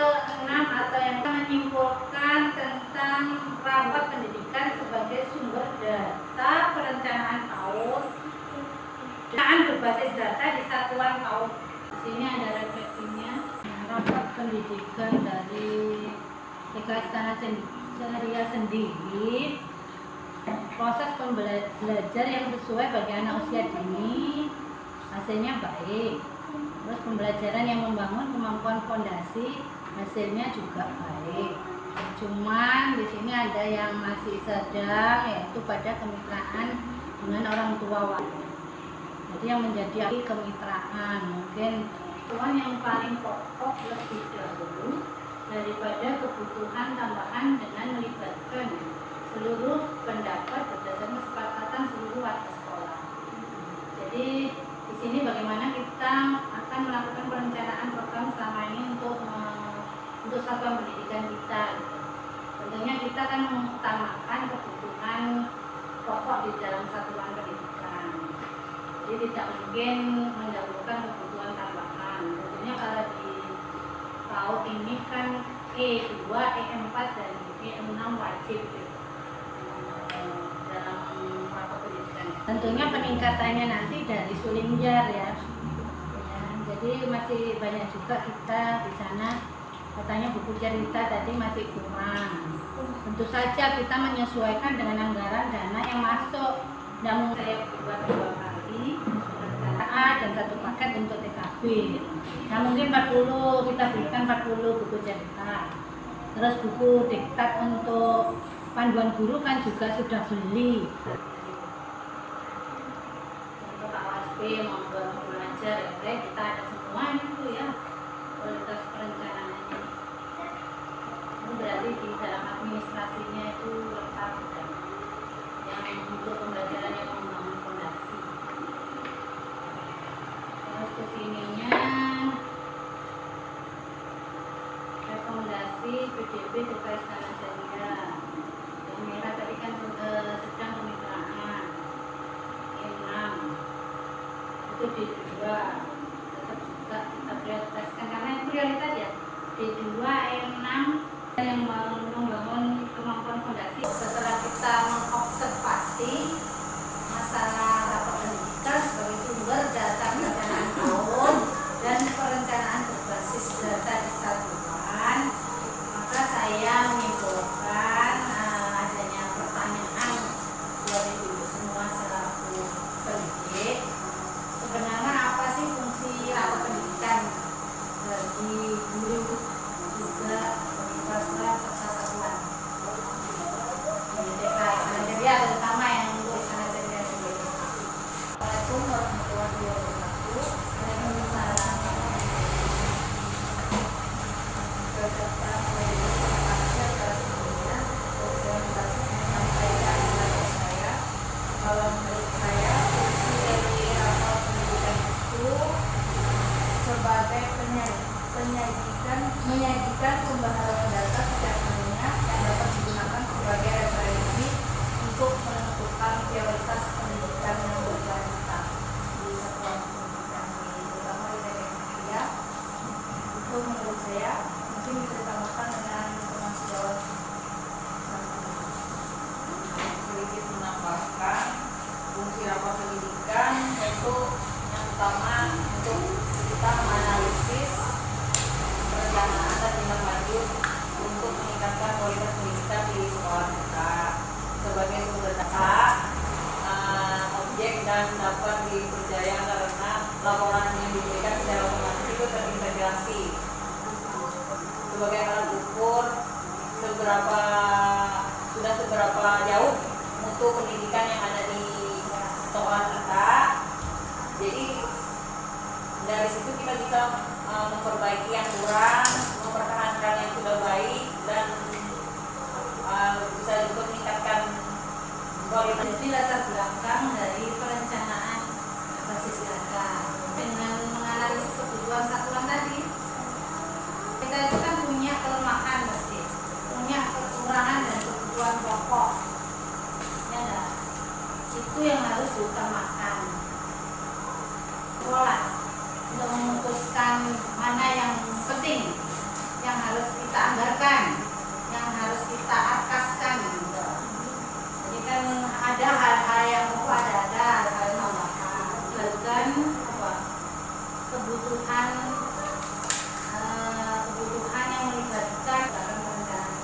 keenam atau yang menyimpulkan tentang rapat pendidikan sebagai sumber data perencanaan PAUD dan berbasis data di satuan PAUD. Di sini ada refleksinya. Rapat pendidikan dari TK Istana Ceria sendiri, proses pembelajar yang sesuai bagi anak usia dini, hasilnya baik. Terus pembelajaran yang membangun kemampuan fondasi, hasilnya juga baik. Cuman di sini ada yang masih sedang, yaitu pada kemitraan dengan orang tua. Jadi yang menjadi kemitraan mungkin tuan yang paling pokok lebih dahulu daripada kebutuhan tambahan dengan melibatkan seluruh pendapat berdasarkan kesepakatan seluruh warga sekolah. Jadi di sini bagaimana kita akan melakukan perencanaan program selama ini untuk satuan pendidikan kita. Tentunya kita akan mengutamakan kebutuhan pokok di dalam satuan pendidikan. Jadi tidak mungkin mendahulukan kebutuhan tambahan. Tentunya kalau di PAUD ini kan E2, E4 dan E6 wajib dalam rapat pendidikan. Tentunya peningkatannya nanti dari Sulinjar ya. Jadi masih banyak juga kita di sana, katanya buku cerita tadi masih kurang. Tentu saja kita menyesuaikan dengan anggaran dana yang masuk. Namun saya buat 2 kali perencanaan dan 1 paket untuk TKB. Nah mungkin 40, kita berikan 40 buku cerita. Terus buku diktat untuk panduan guru kan juga sudah beli. Untuk AWSP maupun belajar ya, kita ada semua itu ya, kualitas perencanaannya. Itu berarti di dalam administrasinya itu lengkap dan yang untuk pembelajaran yang membangun fondasi. Terus kesininya rekomendasi PDB TK Istana Ceria. Yang merah tadi kan sedang kemitraan. E6 itu D2 tetap juga kita prioritaskan karena itu prioritas ya. D2, E6 yang membangun kemampuan fondasi. Setelah kita mengobservasi masalah rapat pendidikan sebagai sumber data perencanaan PAUD dan perencanaan berbasis data di satuan, maka saya menyimpulkan adanya pertanyaan dari ibu semua selaku pendidik. Sebenarnya apa sih fungsi rapat pendidikan bagi guru juga kelas serta satuan di TK Istana Ceria, terutama yang untuk Istana Ceria sendiri. Assalamualaikum warahmatullahi wabarakatuh. Waalaikumsalam. Beserta kalau menurut saya fungsi dari rapat pendidikan itu sebagai menyajikan pembahasan data setiap harinya yang dapat digunakan sebagai referensi untuk menentukan prioritas pendidikan yang berkelanjutan di satuan pendidikan terutama di TK Istana. Itu menurut saya mungkin bisa ditambahkan dengan informasi jawab sedikit menambahkan fungsi rapat pendidikan yaitu yang utama untuk kita menganalisis perencanaan dan tindak lanjut untuk meningkatkan kualitas pendidikan di sekolah kita sebagai sumber data objek dan dapat dipercaya karena laporan yang diberikan secara otomatis itu terintegrasi sebagai alat ukur seberapa jauh mutu pendidikan yang ada di sekolah kita. Jadi dari situ kita bisa memperbaiki yang kurang, mempertahankan yang sudah baik, dan bisa juga meningkatkan kualitas. Jadi latar belakang dari perencanaan basis data dengan menganalisis kebutuhan satuan tadi, kita itu kan punya kelemahan pasti, punya kekurangan dan kebutuhan pokok, ya enggak? Itu yang harus diutamakan. Pola untuk memutuskan mana yang penting, yang harus anggarkan, yang harus kita akaskan gitu. Jadi kan ada hal-hal yang ada hal-hal tambahan, bahkan apa kebutuhan yang melibatkan dalam perencanaan.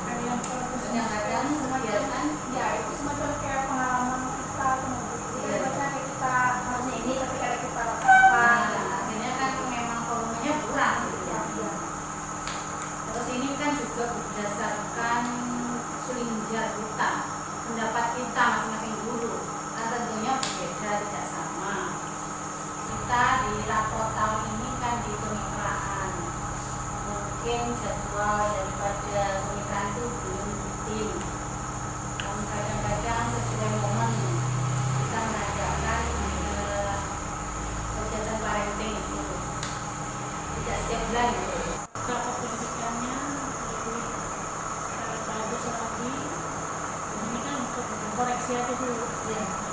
Kadang-kadang kegiatan Ya, itu semacam kayak pengalaman kita, kemudian bacaan kita harusnya ini, tapi kadang kita lakukan. akhirnya kan memang volumenya kurang gitu ya. Terus ini kan juga berdasarkan sulinjar kita, pendapat kita masing-masing guru kan tentunya berbeda, tidak sama. Kita di rapor tahun ini kan di kemitraan, mungkin jadwal daripada kemitraan itu belum rutin, dan kadang-kadang sesuai momen kita mengadakan kegiatan parenting itu tidak setiap bulan gitu. Rapat pendidikannya lebih bagus lagi. Ini kan untuk koreksi aja dulu. Ya.